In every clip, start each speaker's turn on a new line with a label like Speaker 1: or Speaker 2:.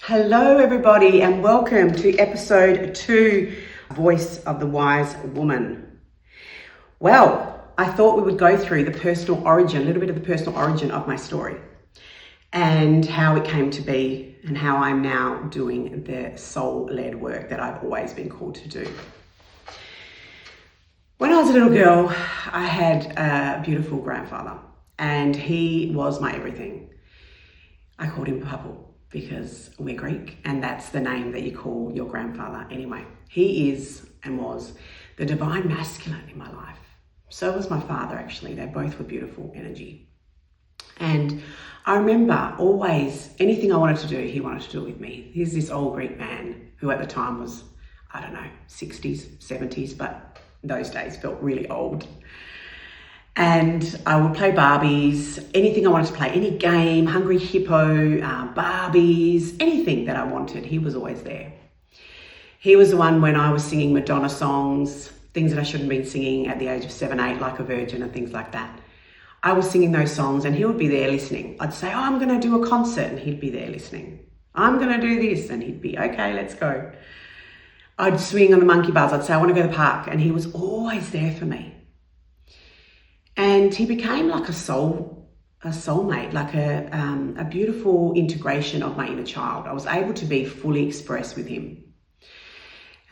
Speaker 1: Hello everybody and welcome to episode 2, Voice of the Wise Woman. Well, I thought we would go through the personal origin, a little bit of the personal origin of my story and how it came to be and how I'm now doing the soul-led work that I've always been called to do. When I was a little girl, I had a beautiful grandfather and he was my everything. I called him Papu because we're Greek and that's the name that you call your grandfather anyway. He is and was the divine masculine in my life. So was my father actually. They both were beautiful energy. And I remember always anything I wanted to do, he wanted to do it with me. He's this old Greek man who at the time was, 60s, 70s, but those days felt really old. And I would play Barbies, anything I wanted to play, any game, Hungry Hippo, Barbies, anything that I wanted, he was always there. He was the one when I was singing Madonna songs, things that I shouldn't have been singing at the age of 7, 8, like a virgin and things like that. I was singing those songs and he would be there listening. I'd say, I'm going to do a concert and he'd be there listening. I'm going to do this and he'd be, okay, let's go. I'd swing on the monkey bars. I'd say, I want to go to the park. And he was always there for me. And he became like a soulmate, like a beautiful integration of my inner child. I was able to be fully expressed with him.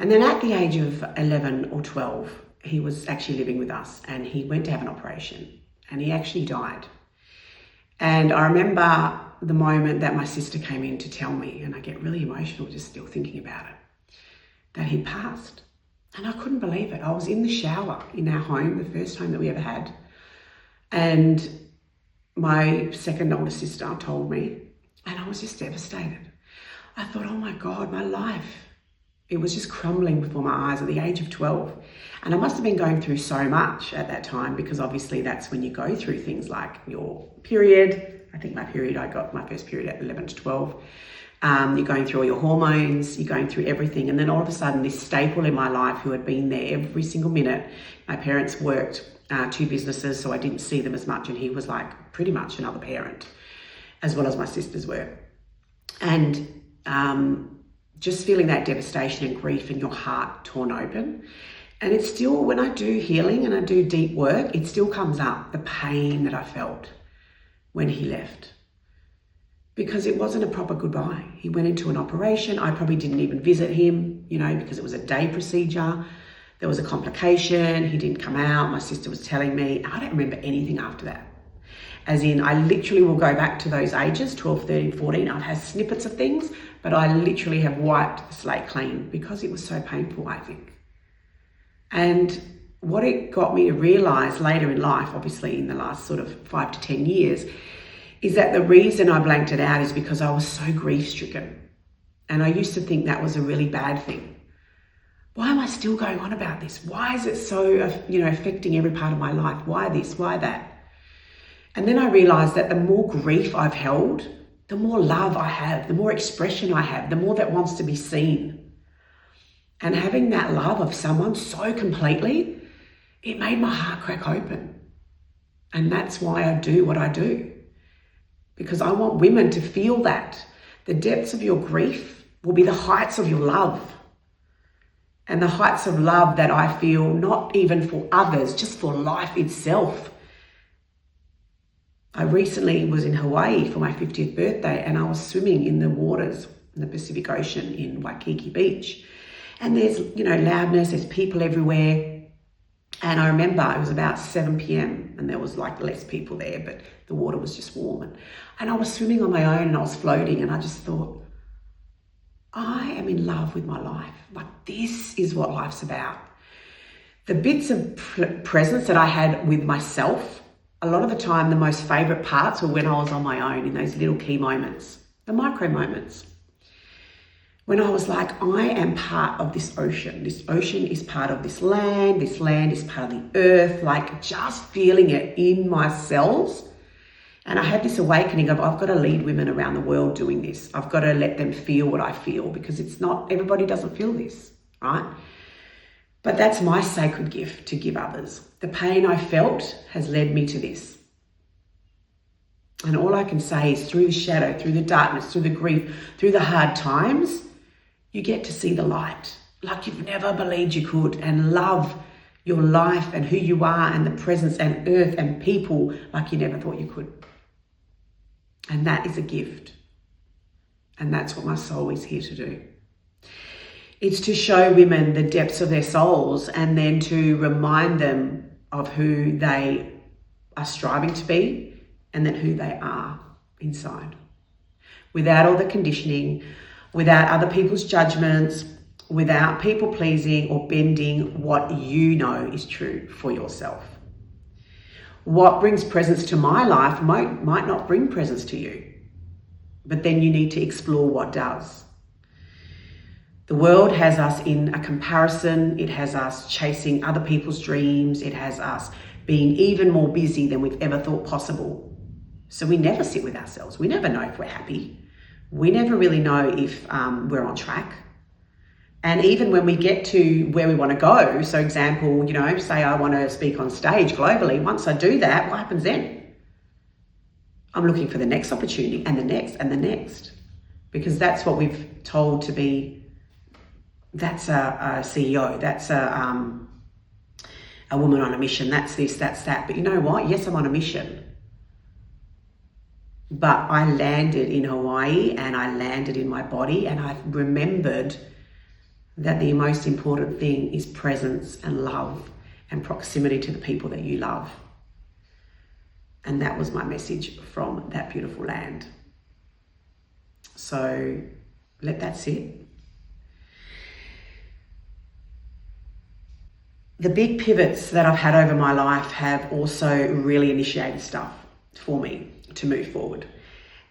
Speaker 1: And then at the age of 11 or 12, he was actually living with us and he went to have an operation and he actually died. And I remember the moment that my sister came in to tell me, and I get really emotional just still thinking about it, that he passed. And I couldn't believe it. I was in the shower in our home, the first home that we ever had. And my second older sister told me, and I was just devastated. I thought, oh my God, my life. It was just crumbling before my eyes at the age of 12. And I must have been going through so much at that time because obviously that's when you go through things like your period. I think I got my first period at 11 to 12. You're going through all your hormones, you're going through everything. And then all of a sudden this staple in my life who had been there every single minute, my parents worked 2 businesses, so I didn't see them as much. And he was like pretty much another parent, as well as my sisters were. And just feeling that devastation and grief and your heart torn open. And it's still, when I do healing and I do deep work, it still comes up, the pain that I felt when he left. Because it wasn't a proper goodbye. He went into an operation. I probably didn't even visit him, because it was a day procedure. There was a complication. He didn't come out. My sister was telling me. I don't remember anything after that. As in, I literally will go back to those ages, 12, 13, 14. I've had snippets of things, but I literally have wiped the slate clean because it was so painful, I think. And what it got me to realize later in life, obviously in the last sort of 5 to 10 years, is that the reason I blanked it out is because I was so grief-stricken. And I used to think that was a really bad thing. Why am I still going on about this? Why is it so, affecting every part of my life? Why this? Why that? And then I realized that the more grief I've held, the more love I have, the more expression I have, the more that wants to be seen. And having that love of someone so completely, it made my heart crack open. And that's why I do what I do. Because I want women to feel that. The depths of your grief will be the heights of your love. And the heights of love that I feel, not even for others, just for life itself. I recently was in Hawaii for my 50th birthday and I was swimming in the waters in the Pacific Ocean in Waikiki Beach. And there's, loudness, there's people everywhere. And I remember it was about 7 p.m. and there was like less people there, but the water was just warm. And I was swimming on my own and I was floating and I just thought, I am in love with my life. Like this is what life's about. The bits of presence that I had with myself, a lot of the time, the most favorite parts were when I was on my own in those little key moments, the micro moments. When I was like, I am part of this ocean. This ocean is part of this land is part of the earth, like just feeling it in my cells. And I had this awakening of, I've got to lead women around the world doing this. I've got to let them feel what I feel because it's not, everybody doesn't feel this, right? But that's my sacred gift to give others. The pain I felt has led me to this. And all I can say is through the shadow, through the darkness, through the grief, through the hard times, you get to see the light like you've never believed you could, and love your life and who you are and the presence and earth and people like you never thought you could. And that is a gift. And that's what my soul is here to do. It's to show women the depths of their souls and then to remind them of who they are striving to be and then who they are inside. Without all the conditioning, without other people's judgments, without people pleasing or bending what you know is true for yourself. What brings presence to my life might not bring presence to you, but then you need to explore what does. The world has us in a comparison. It has us chasing other people's dreams. It has us being even more busy than we've ever thought possible. So we never sit with ourselves. We never know if we're happy. We never really know if we're on track. And even when we get to where we want to go, so example, say I want to speak on stage globally. Once I do that, what happens then? I'm looking for the next opportunity and the next and the next, because that's what we've told to be. That's a CEO. That's a woman on a mission. That's this, that's that. But you know what? Yes, I'm on a mission. But I landed in Hawaii and I landed in my body, and I've remembered that the most important thing is presence and love and proximity to the people that you love. And that was my message from that beautiful land. So let that sit. The big pivots that I've had over my life have also really initiated stuff for me to move forward.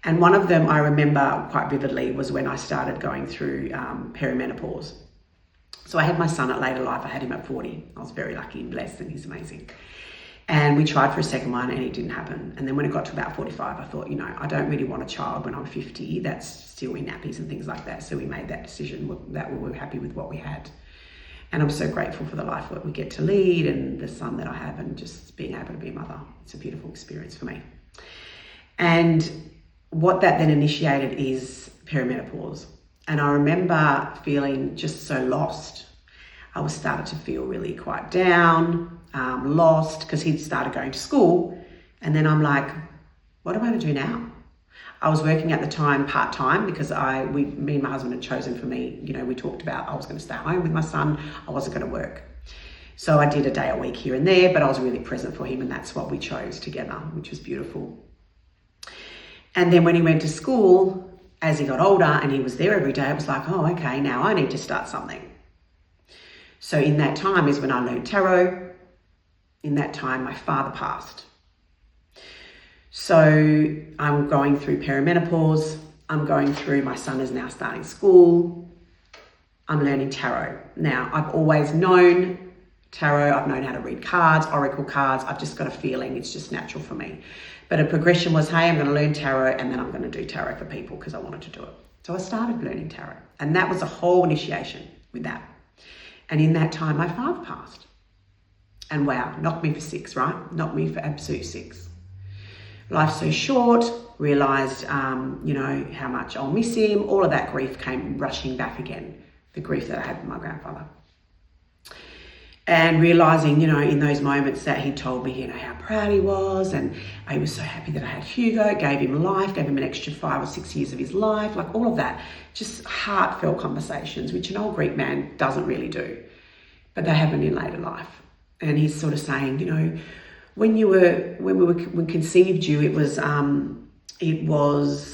Speaker 1: And one of them I remember quite vividly was when I started going through perimenopause. So I had my son at later life. I had him at 40. I was very lucky and blessed, and he's amazing. And we tried for a second one and it didn't happen. And then when it got to about 45, I thought, I don't really want a child when I'm 50. That's still in nappies and things like that. So we made that decision that we were happy with what we had. And I'm so grateful for the life that we get to lead and the son that I have, and just being able to be a mother. It's a beautiful experience for me. And what that then initiated is perimenopause. And I remember feeling just so lost. I was started to feel really quite down, lost, because he'd started going to school. And then I'm like, what am I going to do now? I was working at the time part-time because me and my husband had chosen for me, we talked about I was going to stay home with my son. I wasn't going to work. So I did a day a week here and there, but I was really present for him, and that's what we chose together, which was beautiful. And then when he went to school, as he got older and he was there every day, it was like, oh, okay, now I need to start something. So in that time is when I learned tarot. In that time, my father passed. So I'm going through perimenopause. I'm going through, my son is now starting school. I'm learning tarot. Now, I've always known tarot. I've known how to read cards, oracle cards. I've just got a feeling it's just natural for me. But a progression was, hey, I'm going to learn tarot and then I'm going to do tarot for people because I wanted to do it. So I started learning tarot, and that was a whole initiation with that. And in that time, my father passed. And wow, knocked me for six, right? Knocked me for absolute six. Life's so short, realised, how much I'll miss him. All of that grief came rushing back again, the grief that I had with my grandfather. And realising, in those moments that he told me, how proud he was, and I was so happy that I had Hugo, gave him life, gave him an extra 5 or 6 years of his life, like all of that, just heartfelt conversations, which an old Greek man doesn't really do, but they happen in later life. And he's sort of saying, when we conceived you, it was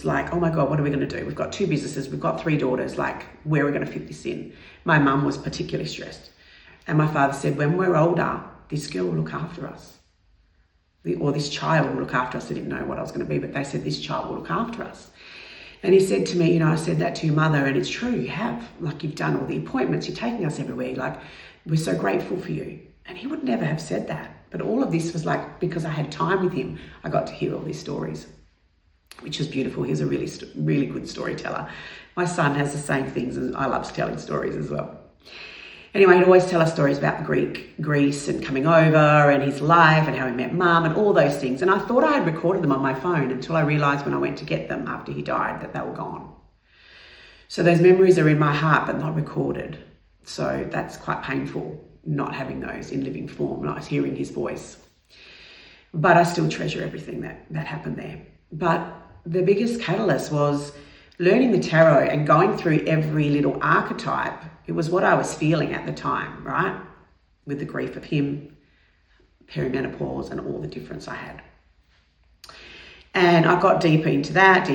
Speaker 1: like, oh my God, what are we going to do? We've got 2 businesses, we've got 3 daughters, like, where are we going to fit this in? My mum was particularly stressed. And my father said, when we're older, this girl will look after us. Or this child will look after us. I didn't know what I was going to be, but they said, this child will look after us. And he said to me, I said that to your mother, and it's true, you have. Like, you've done all the appointments, you're taking us everywhere. Like, we're so grateful for you. And he would never have said that. But all of this was like, because I had time with him, I got to hear all these stories, which was beautiful. He's a really good storyteller. My son has the same things, and I love telling stories as well. Anyway, he'd always tell us stories about Greece and coming over and his life and how he met mum and all those things. And I thought I had recorded them on my phone until I realised when I went to get them after he died that they were gone. So those memories are in my heart but not recorded. So that's quite painful, not having those in living form, not hearing his voice. But I still treasure everything that happened there. But the biggest catalyst was learning the tarot and going through every little archetype. It was what I was feeling at the time, right? With the grief of him, perimenopause, and all the difference I had. And I got deeper into that.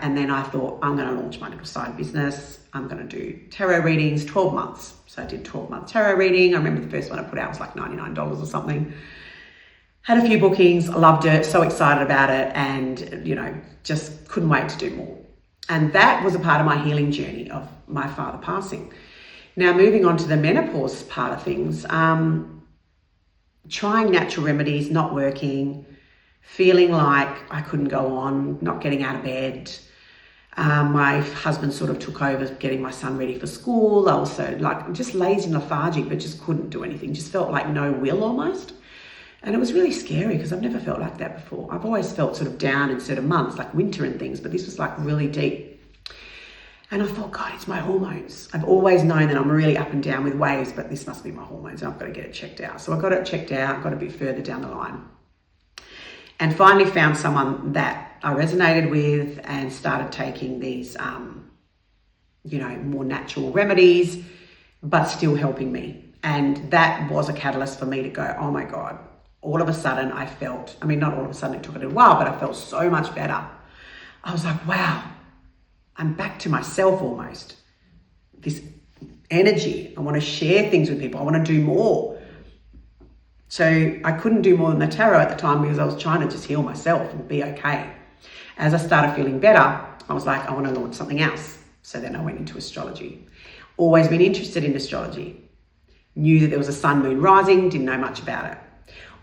Speaker 1: And then I thought, I'm going to launch my little side business. I'm going to do tarot readings, 12 months. So I did 12-month tarot reading. I remember the first one I put out was like $99 or something. Had a few bookings, loved it, so excited about it, and, just couldn't wait to do more. And that was a part of my healing journey of my father passing. Now, moving on to the menopause part of things, trying natural remedies, not working, feeling like I couldn't go on, not getting out of bed. My husband sort of took over getting my son ready for school. I also just lazy and lethargic, but just couldn't do anything. Just felt like no will almost. And it was really scary because I've never felt like that before. I've always felt sort of down in certain months, like winter and things, but this was like really deep. And I thought, God, it's my hormones. I've always known that I'm really up and down with waves, but this must be my hormones and I've got to get it checked out. So I got it checked out, got a bit further down the line. And finally found someone that I resonated with and started taking these, more natural remedies, but still helping me. And that was a catalyst for me to go, oh my God. All of a sudden not all of a sudden, it took a little while, but I felt so much better. I was like, wow, I'm back to myself almost. This energy, I want to share things with people. I want to do more. So I couldn't do more than the tarot at the time because I was trying to just heal myself and be okay. As I started feeling better, I was like, I want to launch something else. So then I went into astrology. Always been interested in astrology. Knew that there was a sun, moon rising, didn't know much about it.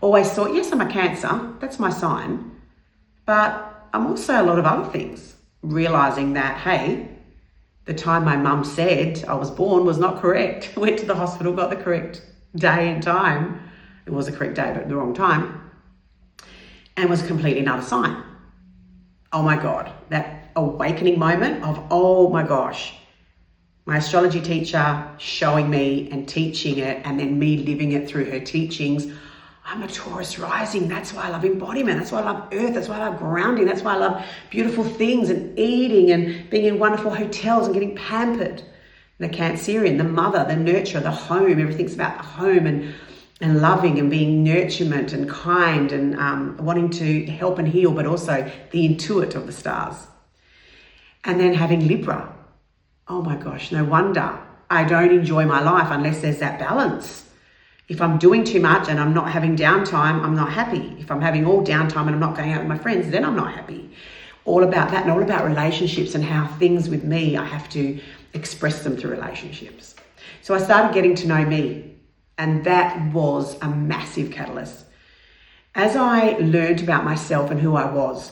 Speaker 1: Always thought, yes, I'm a Cancer, that's my sign, but I'm also a lot of other things. Realising that, hey, the time my mum said I was born was not correct. Went to the hospital, got the correct day and time. It was a correct day, but the wrong time. And was completely another sign. Oh my God, that awakening moment of, oh my gosh, my astrology teacher showing me and teaching it, and then me living it through her teachings. I'm a Taurus rising. That's why I love embodiment. That's why I love earth. That's why I love grounding. That's why I love beautiful things and eating and being in wonderful hotels and getting pampered. The Cancerian, the mother, the nurturer, the home. Everything's about the home and loving and being nurturement and kind and wanting to help and heal, but also the intuit of the stars. And then having Libra. Oh my gosh, no wonder I don't enjoy my life unless there's that balance. If I'm doing too much and I'm not having downtime, I'm not happy. If I'm having all downtime and I'm not going out with my friends, then I'm not happy. All about that and all about relationships and how things with me, I have to express them through relationships. So I started getting to know me, and that was a massive catalyst. As I learned about myself and who I was,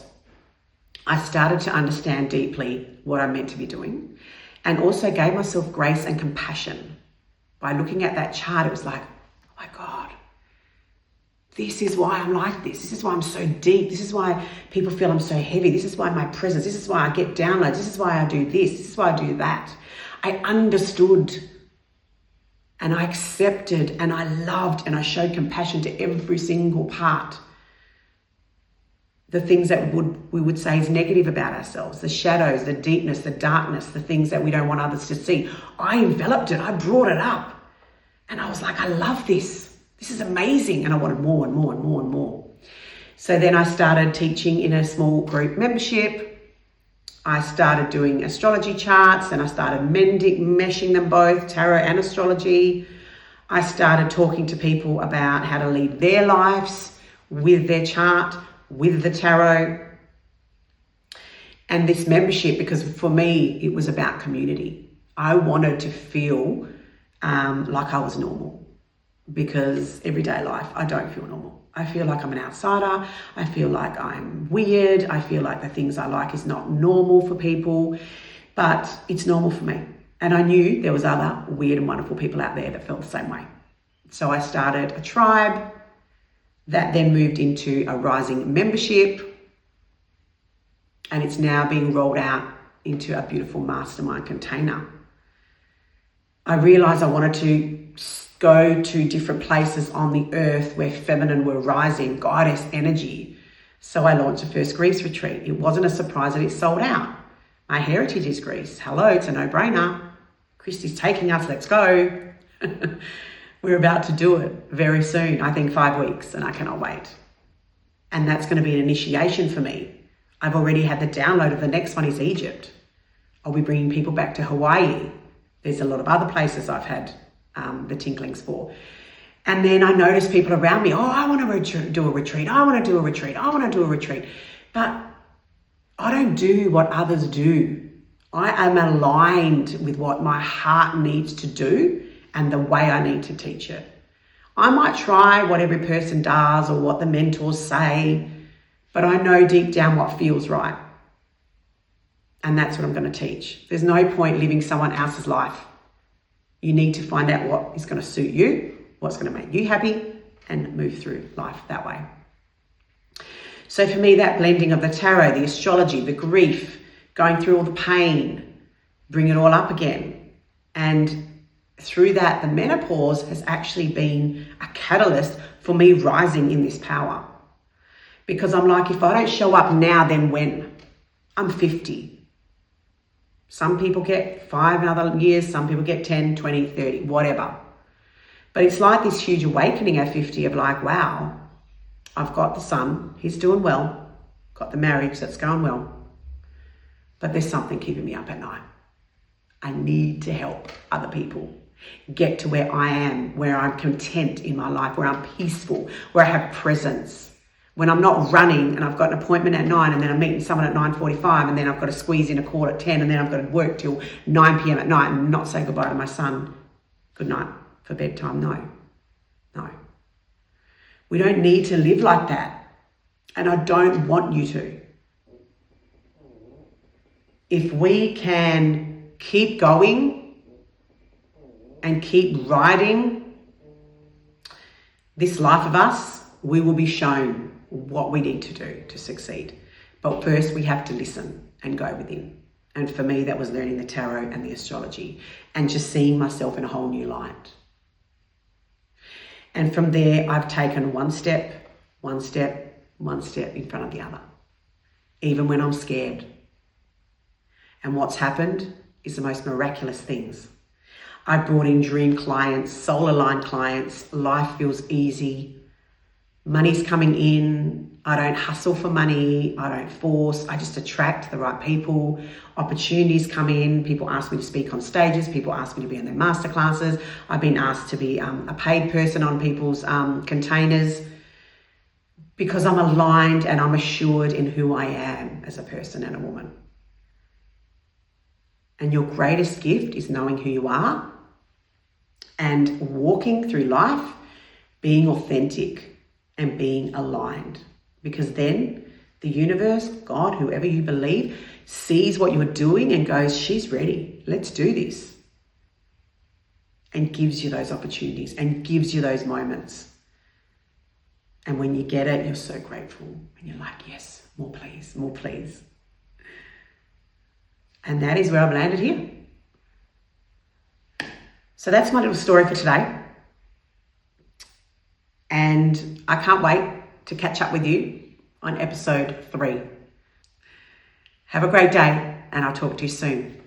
Speaker 1: I started to understand deeply what I'm meant to be doing, and also gave myself grace and compassion. By looking at that chart, it was like, oh my God, this is why I'm like this. This is why I'm so deep. This is why people feel I'm so heavy. This is why my presence, this is why I get downloads. This is why I do this. This is why I do that. I understood and I accepted and I loved and I showed compassion to every single part. The things that we would say is negative about ourselves, the shadows, the deepness, the darkness, the things that we don't want others to see. I enveloped it. I brought it up. And I was like, I love this. This is amazing. And I wanted more and more and more and more. So then I started teaching in a small group membership. I started doing astrology charts and I started meshing them both, tarot and astrology. I started talking to people about how to lead their lives with their chart, with the tarot. And this membership, because for me, it was about community. I wanted to feel like I was normal, because everyday life, I don't feel normal. I feel like I'm an outsider. I feel like I'm weird. I feel like the things I like is not normal for people, but it's normal for me. And I knew there was other weird and wonderful people out there that felt the same way. So I started a tribe that then moved into a rising membership, and it's now being rolled out into a beautiful mastermind container. I realized I wanted to go to different places on the earth where feminine were rising, goddess energy. So I launched a first Greece retreat. It wasn't a surprise that it sold out. My heritage is Greece. Hello, it's a no-brainer. Kristy's taking us, let's go. We're about to do it very soon, I think 5 weeks, and I cannot wait. And that's going to be an initiation for me. I've already had the download of the next one is Egypt. I'll be bringing people back to Hawaii. There's a lot of other places I've had the tinklings for. And then I noticed people around me, I want to do a retreat. I want to do a retreat. I want to do a retreat. But I don't do what others do. I am aligned with what my heart needs to do and the way I need to teach it. I might try what every person does or what the mentors say, but I know deep down what feels right. And that's what I'm going to teach. There's no point living someone else's life. You need to find out what is going to suit you, what's going to make you happy, and move through life that way. So for me, that blending of the tarot, the astrology, the grief, going through all the pain, bring it all up again. And through that, the menopause has actually been a catalyst for me rising in this power. Because I'm like, if I don't show up now, then when? I'm 50. Some people get 5 other years, some people get 10, 20, 30, whatever. But it's like this huge awakening at 50 of like, wow, I've got the son, he's doing well, got the marriage that's going well, but there's something keeping me up at night. I need to help other people get to where I am, where I'm content in my life, where I'm peaceful, where I have presence. When I'm not running and I've got an appointment at 9 and then I'm meeting someone at 9:45 and then I've got to squeeze in a call at 10 and then I've got to work till 9 p.m. at night and not say goodbye to my son. Good night for bedtime. No. We don't need to live like that. And I don't want you to. If we can keep going and keep riding this life of us, we will be shown what we need to do to succeed. But first we have to listen and go within. And for me, that was learning the tarot and the astrology and just seeing myself in a whole new light. And from there, I've taken one step in front of the other, even when I'm scared. And what's happened is the most miraculous things. I brought in dream clients, soul aligned clients. Life feels easy. Money's coming in. I don't hustle for money. I don't force. I just attract the right people. Opportunities come in. People ask me to speak on stages. People ask me to be in their masterclasses. I've been asked to be a paid person on people's containers because I'm aligned and I'm assured in who I am as a person and a woman. And your greatest gift is knowing who you are and walking through life, being authentic and being aligned. Because then the universe, God, whoever you believe, sees what you're doing and goes, she's ready. Let's do this. And gives you those opportunities and gives you those moments. And when you get it, you're so grateful. And you're like, yes, more please, more please. And that is where I've landed here. So that's my little story for today. And I can't wait to catch up with you on episode 3. Have a great day, and I'll talk to you soon.